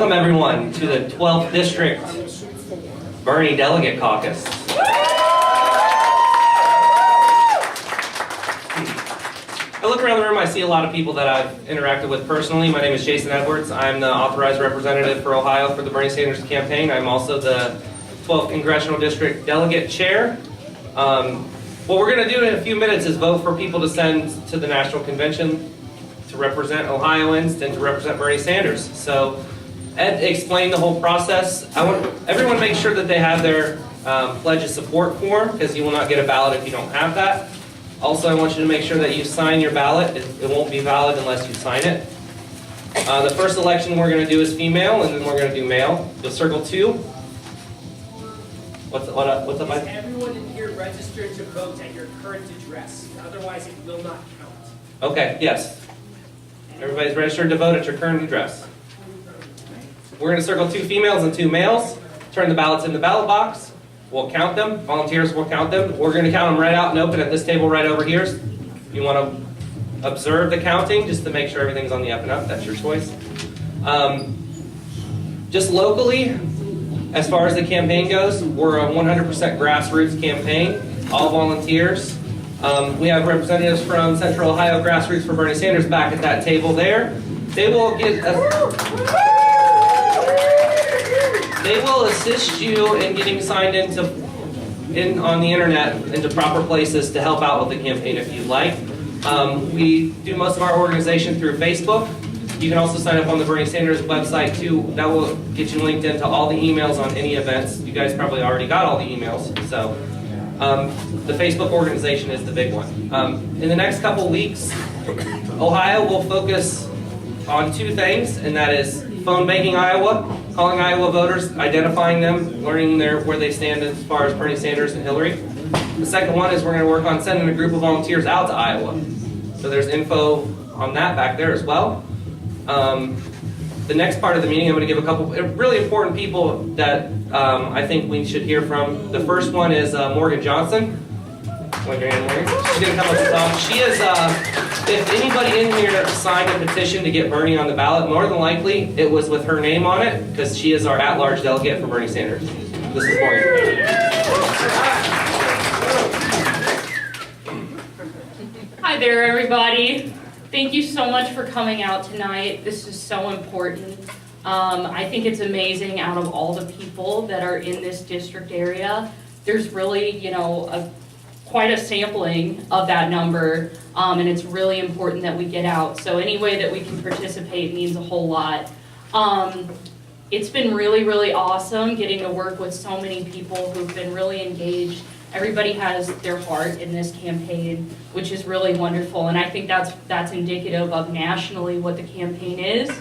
Welcome everyone to the 12th District Bernie Delegate Caucus. I look around the room, I see a lot of people that I've interacted with personally. My name is Jason Edwards. I'm the authorized representative for Ohio for the Bernie Sanders campaign. I'm also the 12th Congressional District Delegate Chair. What we're going to do in a few minutes is vote for people to send to the National Convention to represent Ohioans and to represent Bernie Sanders. So Ed explained the whole process. I want everyone to make sure that they have their pledge of support form, because you will not get a ballot if you don't have that. Also, I want you to make sure that you sign your ballot. It won't be valid unless you sign it. The first election we're going to do is female, and then we're going to do male. You'll circle 2. What's up, Mike? Is everyone in here registered to vote at your current address? Otherwise, it will not count. Okay, yes. Everybody's registered to vote at your current address. We're going to circle 2 females and 2 males. Turn the ballots in the ballot box. We'll count them. Volunteers will count them. We're going to count them right out and open at this table right over here. If you want to observe the counting, just to make sure everything's on the up and up, that's your choice. Just locally, as far as the campaign goes, we're a 100% grassroots campaign, all volunteers. We have representatives from Central Ohio Grassroots for Bernie Sanders back at that table there. They will assist you in getting signed in on the internet into proper places to help out with the campaign if you'd like. We do most of our organization through Facebook. You can also sign up on the Bernie Sanders website too. That will get you linked into all the emails on any events. You guys probably already got all the emails. So the Facebook organization is the big one. In the next couple weeks, Ohio will focus on 2 things, and that is phone banking Iowa, calling Iowa voters, identifying them, learning where they stand as far as Bernie Sanders and Hillary. The second one is we're going to work on sending a group of volunteers out to Iowa. So there's info on that back there as well. The next part of the meeting, I'm going to give a couple really important people that I think we should hear from. The first one is Morgan Johnson. Wave your hand, Morgan. She's going to come up and talk. She is, if anybody in here signed a petition to get Bernie on the ballot, more than likely it was with her name on it, because she is our at-large delegate for Bernie Sanders. This is Morgan. Hi there, everybody. Thank you so much for coming out tonight. This is so important. I think it's amazing, out of all the people that are in this district area, there's really, quite a sampling of that number, and it's really important that we get out. So any way that we can participate means a whole lot. It's been really, really awesome getting to work with so many people who've been really engaged. Everybody has their heart in this campaign, which is really wonderful, and I think that's indicative of nationally what the campaign is,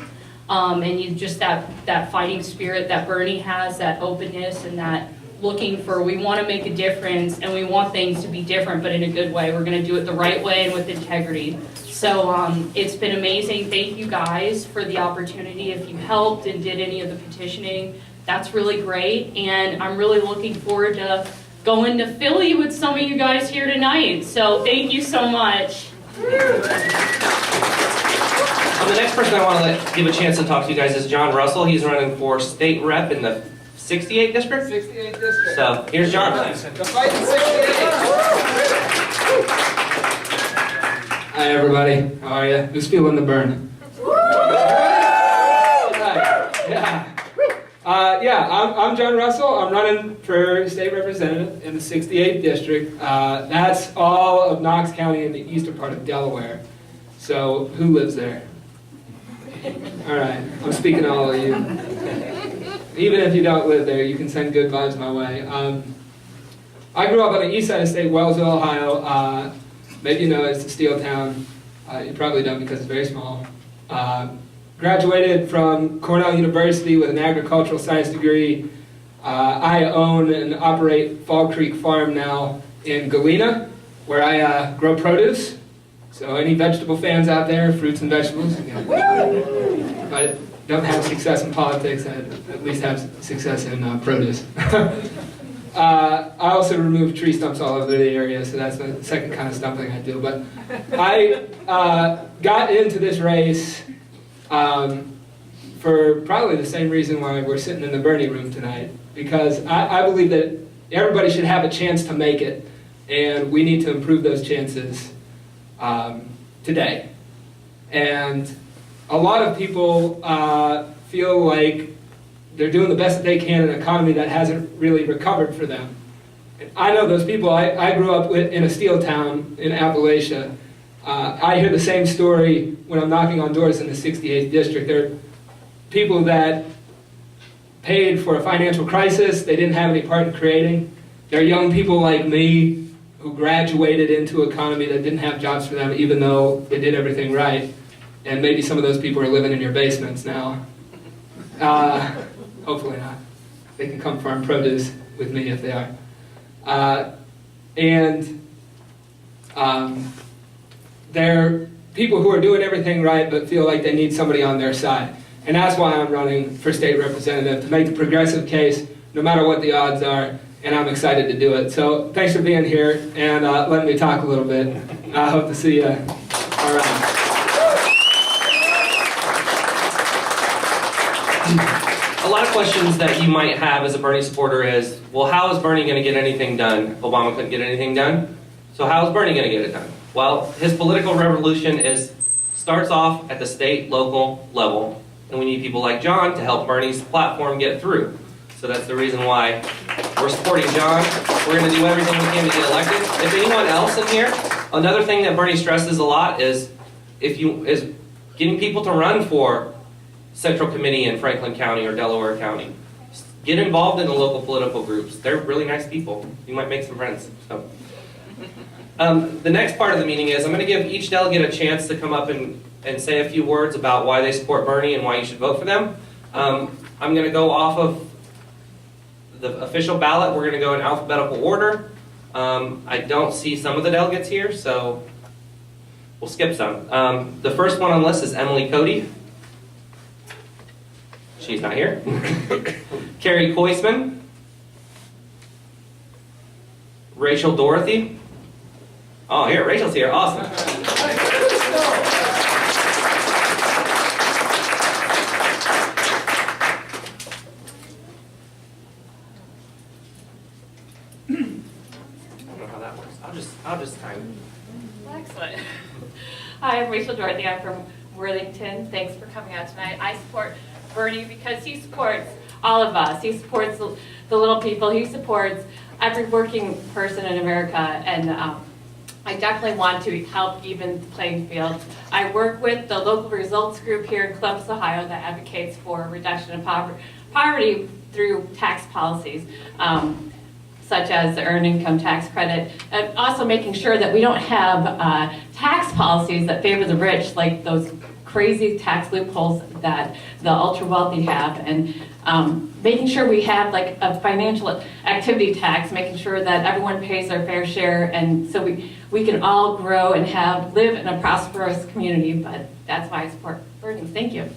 and just that fighting spirit that Bernie has, that openness, and that looking for, we want to make a difference, and we want things to be different, but in a good way. We're going to do it the right way and with integrity. So it's been amazing. Thank you guys for the opportunity. If you helped and did any of the petitioning, that's really great, and I'm really looking forward to going to Philly with some of you guys here tonight. So thank you so much. The next person I want to give a chance to talk to you guys is John Russell. He's running for state rep in the 68th district? 68th district. So here's John. The fight in 68. Hi everybody, how are you? Who's feeling the burn? I'm John Russell. I'm running for state representative in the 68th district. That's all of Knox County in the eastern part of Delaware. So who lives there? All right, I'm speaking to all of you. Even if you don't live there, you can send good vibes my way. I grew up on the east side of the state, Wellsville, Ohio. Maybe you know it's a steel town. You probably don't because it's very small. Graduated from Cornell University with an agricultural science degree. I own and operate Fall Creek Farm now in Galena, where I grow produce. So any vegetable fans out there, fruits and vegetables, if I don't have success in politics, I at least have success in produce. I also remove tree stumps all over the area, so that's the second kind of stumping I do. But I got into this race for probably the same reason why we're sitting in the Bernie room tonight, because I believe that everybody should have a chance to make it, and we need to improve those chances today. And a lot of people feel like they're doing the best that they can in an economy that hasn't really recovered for them. And I know those people. I grew up in a steel town in Appalachia. I hear the same story when I'm knocking on doors in the 68th district. There are people that paid for a financial crisis they didn't have any part in creating. There are young people like me who graduated into an economy that didn't have jobs for them, even though they did everything right. And maybe some of those people are living in your basements now. Hopefully not. They can come farm produce with me if they are. There are people who are doing everything right but feel like they need somebody on their side. And that's why I'm running for state representative, to make the progressive case no matter what the odds are, and I'm excited to do it. So thanks for being here and letting me talk a little bit. I hope to see you around. A lot of questions that you might have as a Bernie supporter is, well, how is Bernie going to get anything done? Obama couldn't get anything done. So how is Bernie going to get it done? Well, his political revolution starts off at the state, local level, and we need people like John to help Bernie's platform get through. So that's the reason why we're supporting John. We're going to do everything we can to get elected. If anyone else in here, another thing that Bernie stresses a lot is getting people to run for Central Committee in Franklin County or Delaware County. Get involved in the local political groups. They're really nice people. You might make some friends. So. The next part of the meeting is I'm going to give each delegate a chance to come up and say a few words about why they support Bernie and why you should vote for them. I'm going to go off of the official ballot. We're going to go in alphabetical order. I don't see some of the delegates here, so we'll skip some. The first one on the list is Emily Cody. She's not here. Cary Koisman. Rachel Dorothy. Oh, here, Rachel's here. Awesome. I don't know how that works. I'll just time it. Excellent. Hi, I'm Rachel Dorothy. I'm from Worthington. Thanks for coming out tonight. I support Bernie because he supports all of us. He supports the little people. He supports every working person in America, and I definitely want to help even the playing field. I work with the local results group here in Columbus, Ohio, that advocates for reduction of poverty through tax policies, such as the earned income tax credit, and also making sure that we don't have tax policies that favor the rich, like those crazy tax loopholes that the ultra wealthy have, and making sure we have like a financial activity tax, making sure that everyone pays their fair share, and so we can all grow and live in a prosperous community. But that's why I support Bernie. Thank you.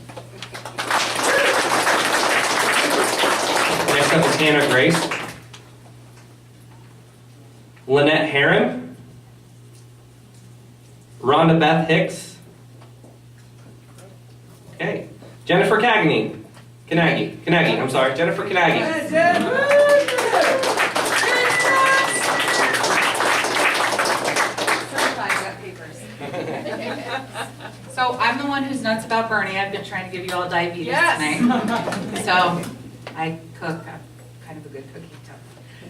Next up is Hannah Grace. Lynette Herron. Rhonda Beth Hicks. Okay. Jennifer Canaghi. I'm sorry. Jennifer Canaghi. So I'm the one who's nuts about Bernie. I've been trying to give you all diabetes tonight. So I cook. I'm kind of a good cookie too.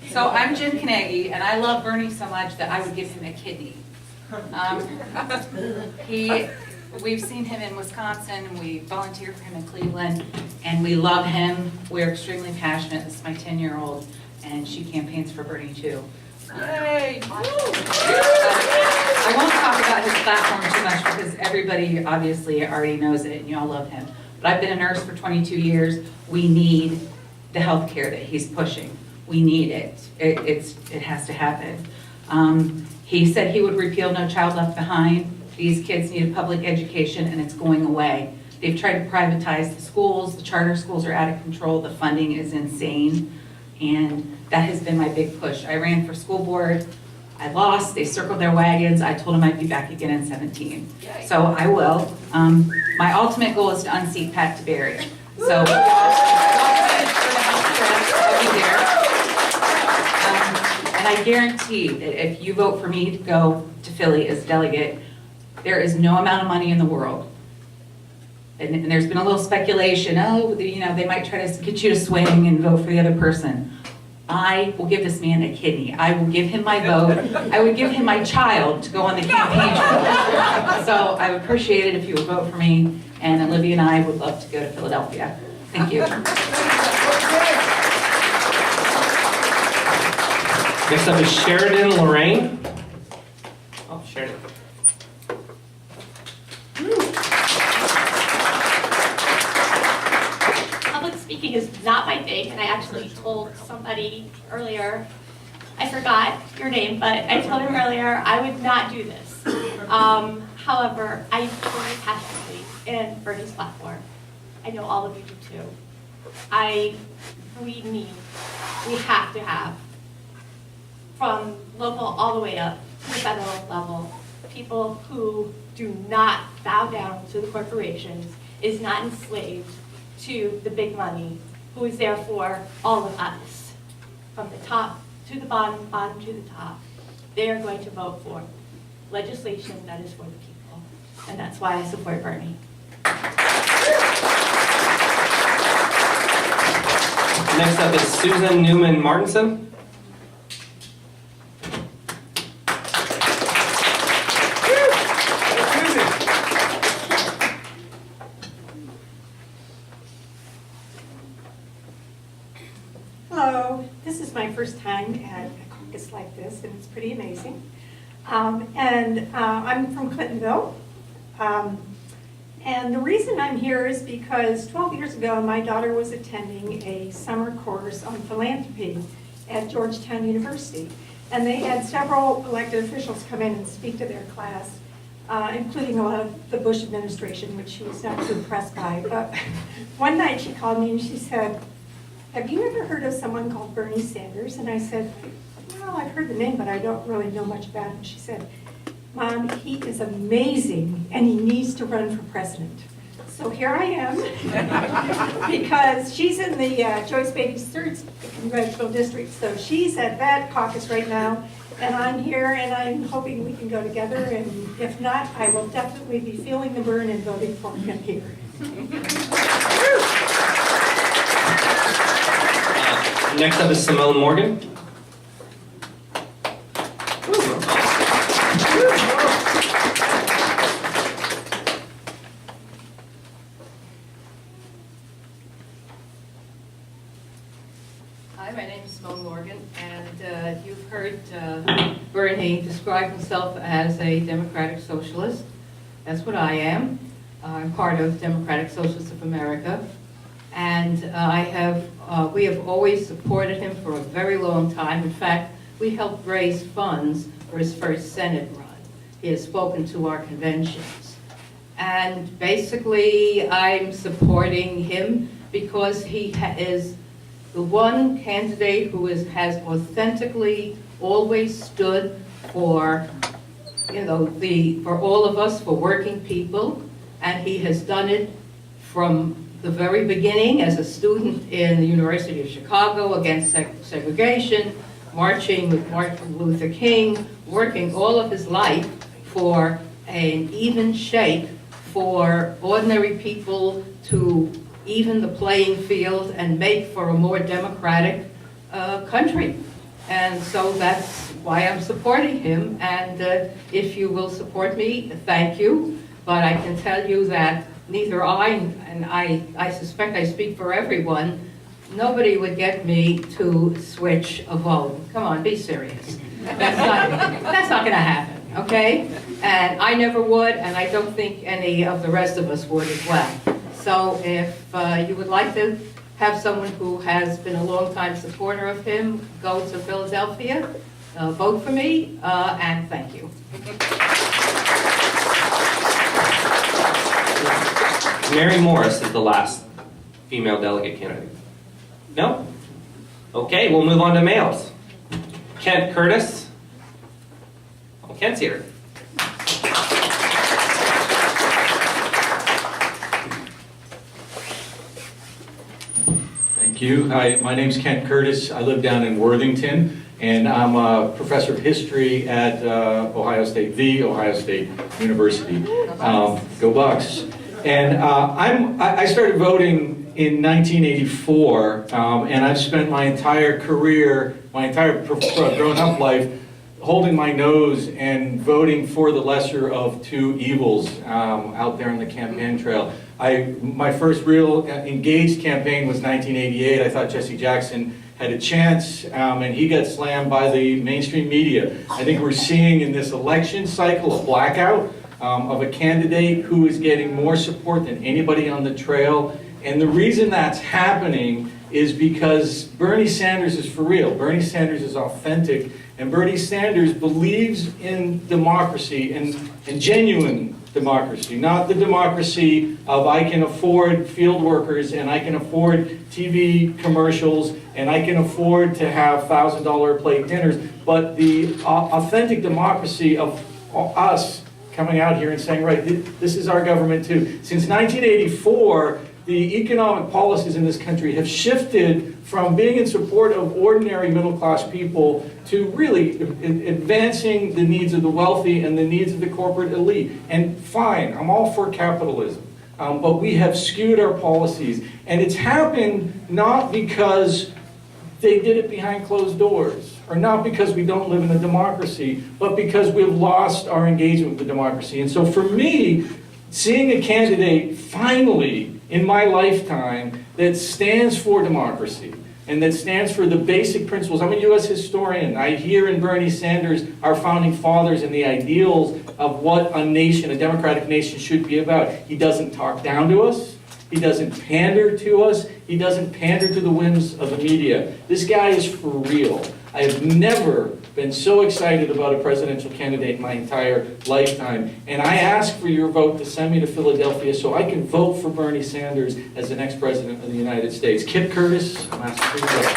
So I'm Jen Canaghi, and I love Bernie so much that I would give him a kidney. We've seen him in Wisconsin, and we volunteer for him in Cleveland, and we love him. We're extremely passionate. This is my 10-year-old, and she campaigns for Bernie too. Yay! I won't talk about his platform too much because everybody obviously already knows it, and you all love him. But I've been a nurse for 22 years. We need the health care that he's pushing. We need it. It has to happen. He said he would repeal No Child Left Behind. These kids need a public education, and it's going away. They've tried to privatize the schools. The charter schools are out of control. The funding is insane, and that has been my big push. I ran for school board. I lost. They circled their wagons. I told them I'd be back again in 17. So I will. My ultimate goal is to unseat Pat DeBerry. So, I'll be there. And I guarantee that if you vote for me to go to Philly as delegate, there is no amount of money in the world. And there's been a little speculation, they might try to get you to swing and vote for the other person. I will give this man a kidney. I will give him my vote. I would give him my child to go on the campaign trail. So I would appreciate it if you would vote for me, and Olivia and I would love to go to Philadelphia. Thank you. Next up is Sheridan, Lorraine. Oh, Sheridan. Public speaking is not my thing, and I actually told somebody earlier, I forgot your name, but I told him earlier I would not do this. However, I believe passionately in Bernie's platform. I know all of you do too. We have to have, from local all the way up to the federal level, people who do not bow down to the corporations, is not enslaved to the big money, who is there for all of us, from the top to the bottom, bottom to the top. They are going to vote for legislation that is for the people, and that's why I support Bernie. Next up is Susan Nuemann-Martiensen. Hello, this is my first time at a caucus like this, and it's pretty amazing. I'm from Clintonville. And the reason I'm here is because 12 years ago, my daughter was attending a summer course on philanthropy at Georgetown University. And they had several elected officials come in and speak to their class, including a lot of the Bush administration, which she was not too impressed by. But one night she called me and she said, "Have you ever heard of someone called Bernie Sanders?" And I said, "Well, I've heard the name, but I don't really know much about him." She said, "Mom, he is amazing, and he needs to run for president." So here I am, because she's in the Joyce Beatty's 3rd congressional district, so she's at that caucus right now, and I'm here, and I'm hoping we can go together, and if not, I will definitely be feeling the burn and voting for him here. Next up is Simone Morgan. Hi, my name is Simone Morgan, and you've heard Bernie describe himself as a democratic socialist. That's what I am. I'm part of Democratic Socialists of America, and we have always supported him for a very long time. In fact, we helped raise funds for his first Senate run. He has spoken to our conventions. And basically, I'm supporting him because he is the one candidate who has authentically always stood for, for all of us, for working people, and he has done it from the very beginning as a student in the University of Chicago against segregation, marching with Martin Luther King, working all of his life for an even shake for ordinary people to even the playing field and make for a more democratic country. And so that's why I'm supporting him. And if you will support me, thank you. But I can tell you that neither I, and I suspect I speak for everyone, nobody would get me to switch a vote. Come on, be serious. That's not going to happen, okay? And I never would, and I don't think any of the rest of us would as well. So if you would like to have someone who has been a long-time supporter of him go to Philadelphia, vote for me, and thank you. Mary Morris is the last female delegate candidate. No? Okay, we'll move on to males. Kent Curtis. Oh, Kent's here. Thank you. Hi, my name's Kent Curtis. I live down in Worthington, and I'm a professor of history at Ohio State, the Ohio State University. Go Bucks! And I started voting in 1984, and I've spent my entire career, my entire grown-up life, holding my nose and voting for the lesser of two evils out there on the campaign trail. My first real engaged campaign was 1988. I thought Jesse Jackson had a chance, and he got slammed by the mainstream media. I think we're seeing in this election cycle a blackout of a candidate who is getting more support than anybody on the trail. And the reason that's happening is because Bernie Sanders is for real. Bernie Sanders is authentic, and Bernie Sanders believes in democracy and genuine democracy, not the democracy of I can afford field workers and I can afford TV commercials and I can afford to have $1,000 a plate dinners, but the authentic democracy of us coming out here and saying, right, this is our government too. Since 1984, the economic policies in this country have shifted from being in support of ordinary middle-class people to really advancing the needs of the wealthy and the needs of the corporate elite. And fine, I'm all for capitalism, but we have skewed our policies. And it's happened not because they did it behind closed doors, or not because we don't live in a democracy, but because we've lost our engagement with the democracy. And so for me, seeing a candidate finally in my lifetime that stands for democracy and that stands for the basic principles. I'm a U.S. historian. I hear in Bernie Sanders our founding fathers and the ideals of what a nation, a democratic nation, should be about. He doesn't talk down to us. He doesn't pander to us. He doesn't pander to the whims of the media. This guy is for real. I have never been so excited about a presidential candidate in my entire lifetime. And I ask for your vote to send me to Philadelphia so I can vote for Bernie Sanders as the next president of the United States. Kip Curtis, I'm asking for your vote.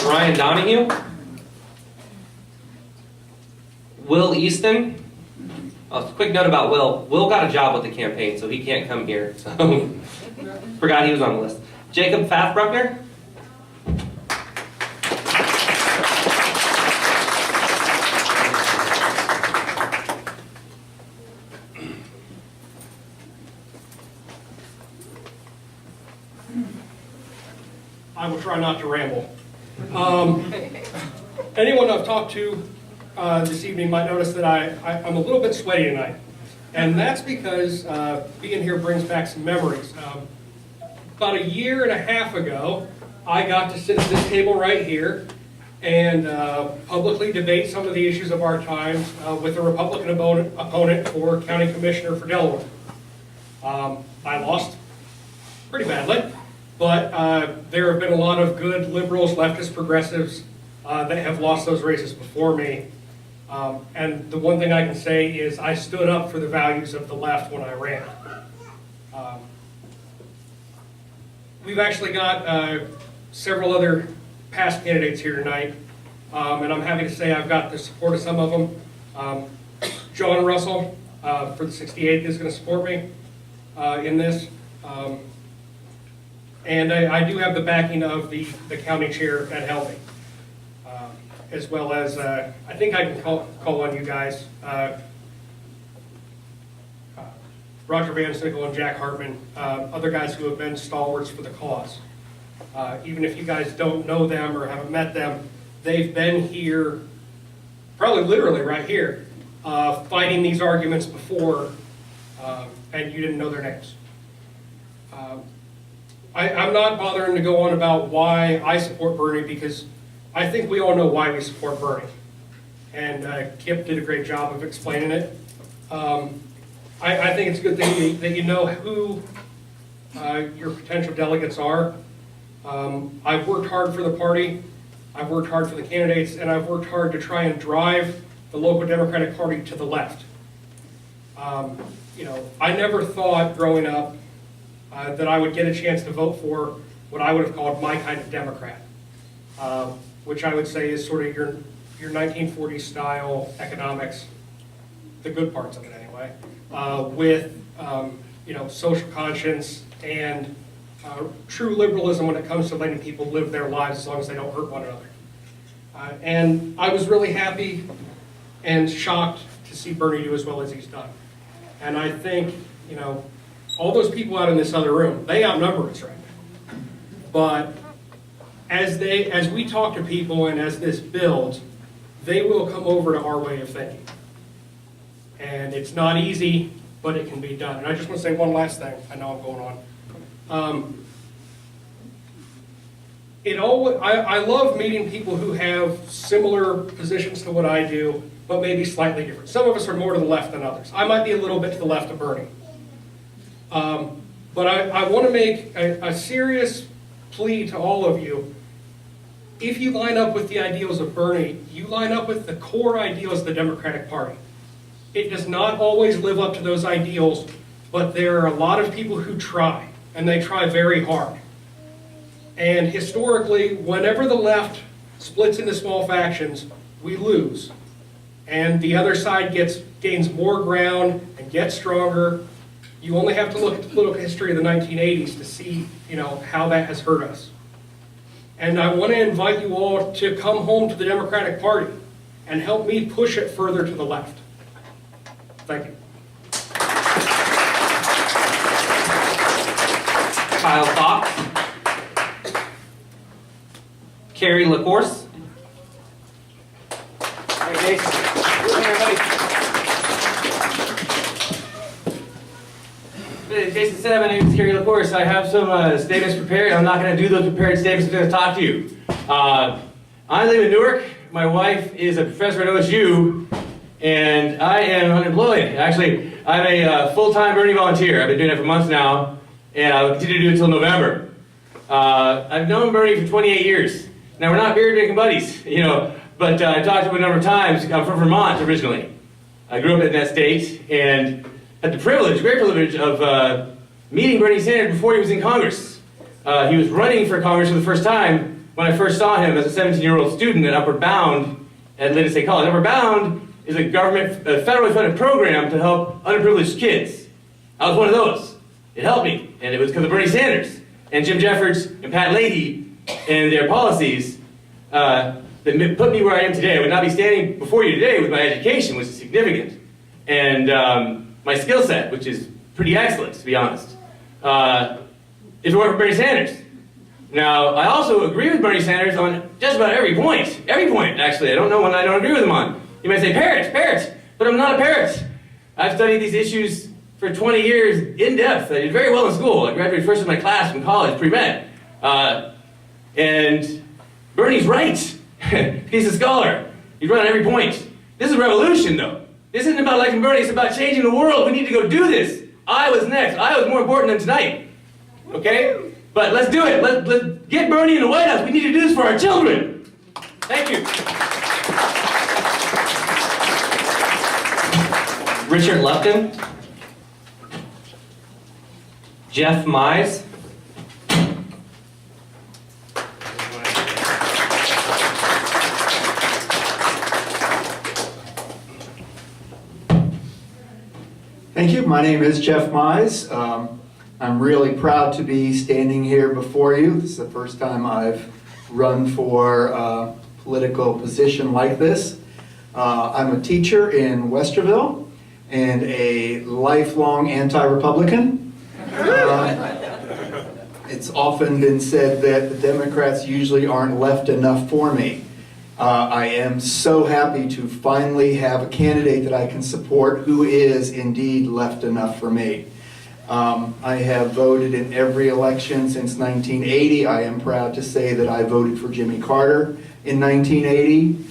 Ryan Donahue. Will Easton. A quick note about Will. Will got a job with the campaign, so he can't come here. So forgot he was on the list. Jacob Fathbruckner. I will try not to ramble. Anyone I've talked to this evening might notice that I'm a little bit sweaty tonight. And that's because being here brings back some memories. About a year and a half ago, I got to sit at this table right here and publicly debate some of the issues of our times with a Republican opponent for county commissioner for Delaware. I lost pretty badly, but there have been a lot of good liberals, leftists, progressives that have lost those races before me. And the one thing I can say is I stood up for the values of the left when I ran. We've actually got several other past candidates here tonight, and I'm happy to say I've got the support of some of them. John Russel for the 68th is going to support me in this. And I do have the backing of the county chair at Helvey, as well as I think I can call on you guys. Roger Van Sickle and Jack Hartman, other guys who have been stalwarts for the cause. Even if you guys don't know them or haven't met them, they've been here, probably literally right here, fighting these arguments before, and you didn't know their names. I'm not bothering to go on about why I support Bernie, because I think we all know why we support Bernie. And Kip did a great job of explaining it. I think it's a good thing that you know who your potential delegates are. I've worked hard for the party, I've worked hard for the candidates, and I've worked hard to try and drive the local Democratic Party to the left. You know, I never thought growing up that I would get a chance to vote for what I would have called my kind of Democrat, which I would say is sort of your 1940s style economics, the good parts of it anyway, with social conscience and true liberalism when it comes to letting people live their lives as long as they don't hurt one another. And I was really happy and shocked to see Bernie do as well as he's done. And I think, all those people out in this other room, they outnumber us right now. But as we talk to people and as this builds, they will come over to our way of thinking. And it's not easy, but it can be done. And I just want to say one last thing. I know I'm going on. I love meeting people who have similar positions to what I do, but maybe slightly different. Some of us are more to the left than others. I might be a little bit to the left of Bernie. But I want to make a serious plea to all of you. If you line up with the ideals of Bernie, you line up with the core ideals of the Democratic Party. It does not always live up to those ideals, but there are a lot of people who try, and they try very hard. And historically, whenever the left splits into small factions, we lose. And the other side gains more ground and gets stronger. You only have to look at the political history of the 1980s to see, how that has hurt us. And I want to invite you all to come home to the Democratic Party and help me push it further to the left. Thank you. Kyle Fox. Cary LaCourse. Hey, Jason. Hey, everybody. Jason said, my name is Cary LaCourse. I have some statements prepared. I'm not going to do those prepared statements. I'm going to talk to you. I live in Newark. My wife is a professor at OSU, and I am unemployed. Actually, I'm a full-time Bernie volunteer. I've been doing it for months now, and I'll continue to do it until November. I've known Bernie for 28 years. Now, we're not beer-drinking buddies, but I talked to him a number of times. I'm from Vermont originally. I grew up in that state and had the great privilege of meeting Bernie Sanders before he was in Congress. He was running for Congress for the first time when I first saw him as a 17-year-old student at Upward Bound at Lynn State College. Upward Bound is a federally funded program to help underprivileged kids. I was one of those. It helped me, and it was because of Bernie Sanders and Jim Jeffords and Pat Leahy and their policies that put me where I am today. I would not be standing before you today with my education, which is significant, and my skill set, which is pretty excellent, to be honest, if it weren't for Bernie Sanders. Now, I also agree with Bernie Sanders on just about every point, actually. I don't know one I don't agree with him on. You might say, parrot, but I'm not a parrot. I've studied these issues for 20 years in depth. I did very well in school. I graduated first in my class from college, pre-med. And Bernie's right. He's a scholar. He's right on every point. This is a revolution, though. This isn't about electing Bernie. It's about changing the world. We need to go do this. Iowa's next. Iowa's more important than tonight. Okay? But let's do it. Let's get Bernie in the White House. We need to do this for our children. Thank you. Richard Lupton. Geoff Mize. Thank you. My name is Geoff Mize. I'm really proud to be standing here before you. This is the first time I've run for a political position like this. I'm a teacher in Westerville and a lifelong anti-Republican. It's often been said that the Democrats usually aren't left enough for me. I am so happy to finally have a candidate that I can support who is indeed left enough for me. I have voted in every election since 1980. I am proud to say that I voted for Jimmy Carter in 1980.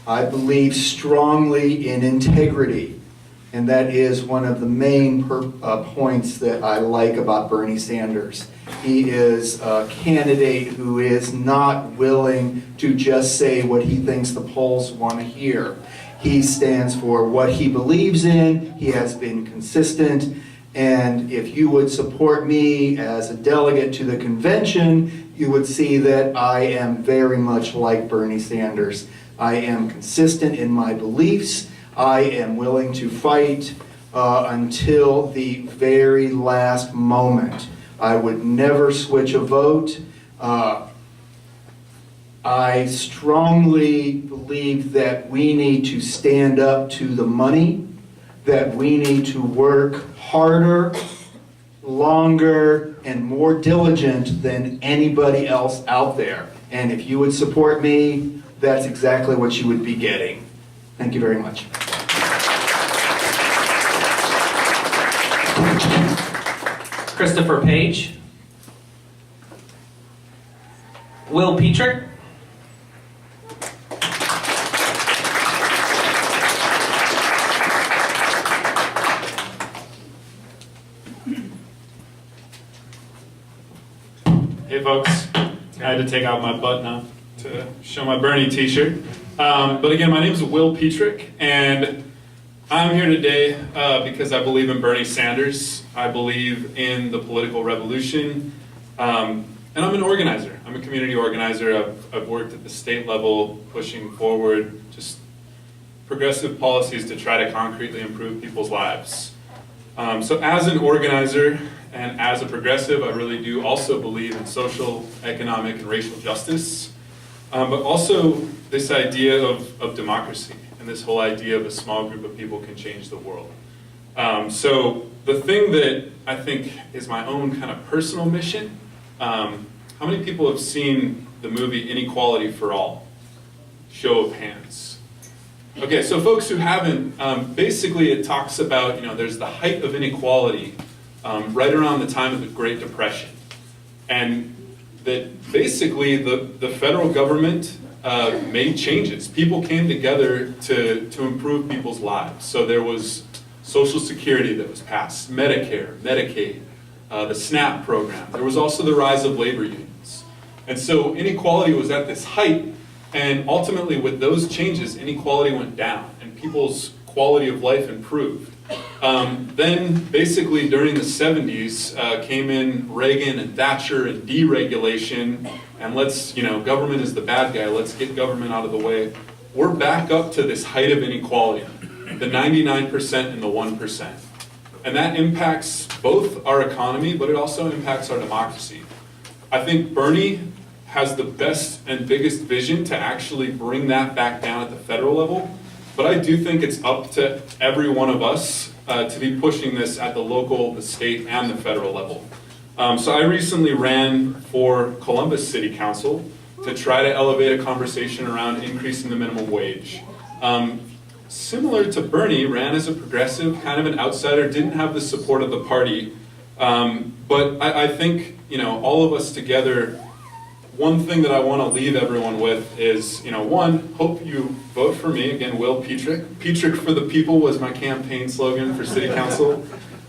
I believe strongly in integrity, and that is one of the main points that I like about Bernie Sanders. He is a candidate who is not willing to just say what he thinks the polls want to hear. He stands for what he believes in. He has been consistent. And if you would support me as a delegate to the convention, you would see that I am very much like Bernie Sanders. I am consistent in my beliefs. I am willing to fight until the very last moment. I would never switch a vote. I strongly believe that we need to stand up to the money, that we need to work harder, longer, and more diligent than anybody else out there. And if you would support me, that's exactly what you would be getting. Thank you very much. Christopher Page. Will Petrik. Hey folks, I had to take out my button up to show my Bernie t-shirt. But again, my name is Will Petrik, and I'm here today because I believe in Bernie Sanders. I believe in the political revolution, and I'm an organizer. I'm a community organizer. I've worked at the state level pushing forward just progressive policies to try to concretely improve people's lives. So as an organizer and as a progressive, I really do also believe in social, economic, and racial justice, but also this idea of democracy and this whole idea of a small group of people can change the world. So the thing that I think is my own kind of personal mission, how many people have seen the movie Inequality for All? Show of hands. Okay, so folks who haven't, basically it talks about, there's the height of inequality right around the time of the Great Depression. And that basically the federal government made changes. People came together to improve people's lives. So there was Social Security that was passed, Medicare, Medicaid, the SNAP program. There was also the rise of labor unions. And so inequality was at this height, and ultimately with those changes, inequality went down and people's quality of life improved. Then basically during the 70s came in Reagan and Thatcher and deregulation, and government is the bad guy, let's get government out of the way. We're back up to this height of inequality, the 99% and the 1%. And that impacts both our economy, but it also impacts our democracy. I think Bernie has the best and biggest vision to actually bring that back down at the federal level. But I do think it's up to every one of us to be pushing this at the local, the state, and the federal level. So I recently ran for Columbus City Council to try to elevate a conversation around increasing the minimum wage. Similar to Bernie, ran as a progressive, kind of an outsider, didn't have the support of the party. But I think, all of us together, one thing that I want to leave everyone with is, one, hope you vote for me. Again, Will Petrik. Petrik for the people was my campaign slogan for city council.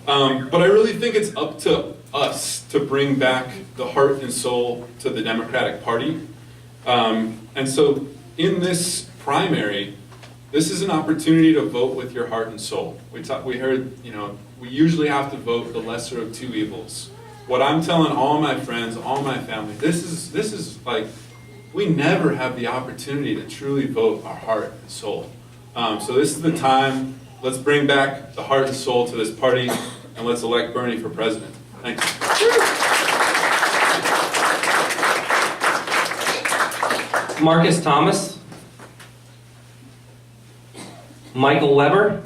But I really think it's up to us to bring back the heart and soul to the Democratic Party. And so in this primary, this is an opportunity to vote with your heart and soul. We heard, we usually have to vote the lesser of two evils. What I'm telling all my friends, all my family, this is like, we never have the opportunity to truly vote our heart and soul. So this is the time. Let's bring back the heart and soul to this party, and let's elect Bernie for president. Thanks. Marcus Thomas. Michael Weber.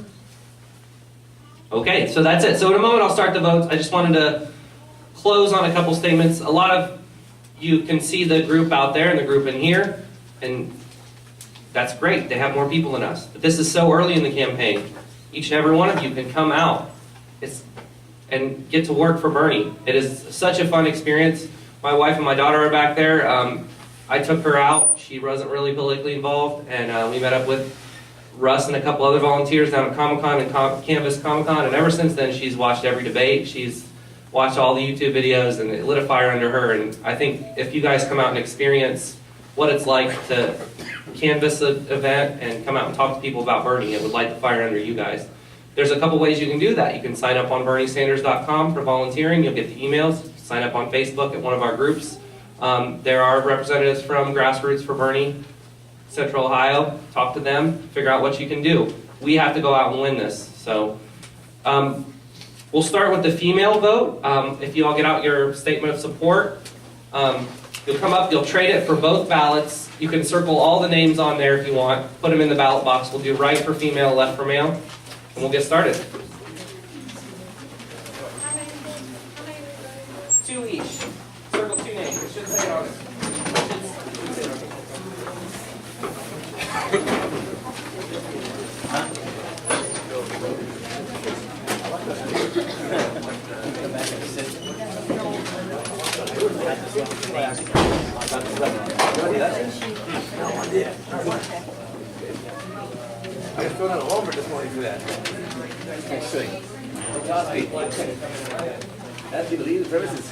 Okay, so that's it. So in a moment I'll start the votes. I just wanted to close on a couple statements. A lot of you can see the group out there and the group in here, and that's great. They have more people than us. But this is so early in the campaign. Each and every one of you can come out and get to work for Bernie. It is such a fun experience. My wife and my daughter are back there. I took her out. She wasn't really politically involved, and we met up with Russ and a couple other volunteers down at Comic-Con and Canvas Comic-Con, and ever since then she's watched every debate. She's watched all the YouTube videos, and it lit a fire under her. And I think if you guys come out and experience what it's like to canvas an event and come out and talk to people about Bernie, it would light the fire under you guys. There's a couple ways you can do that. You can sign up on BernieSanders.com for volunteering. You'll get the emails. Sign up on Facebook at one of our groups. There are representatives from Grassroots for Bernie, Central Ohio. Talk to them. Figure out what you can do. We have to go out and win this. So We'll start with the female vote. If you all get out your statement of support, you'll come up, you'll trade it for both ballots. You can circle all the names on there if you want, put them in the ballot box. We'll do right for female, left for male, and we'll get started. 2 each. Circle 2 names. It should say it on it. I was thrown out of Walmart this morning for that. Next thing. That's the lead premises.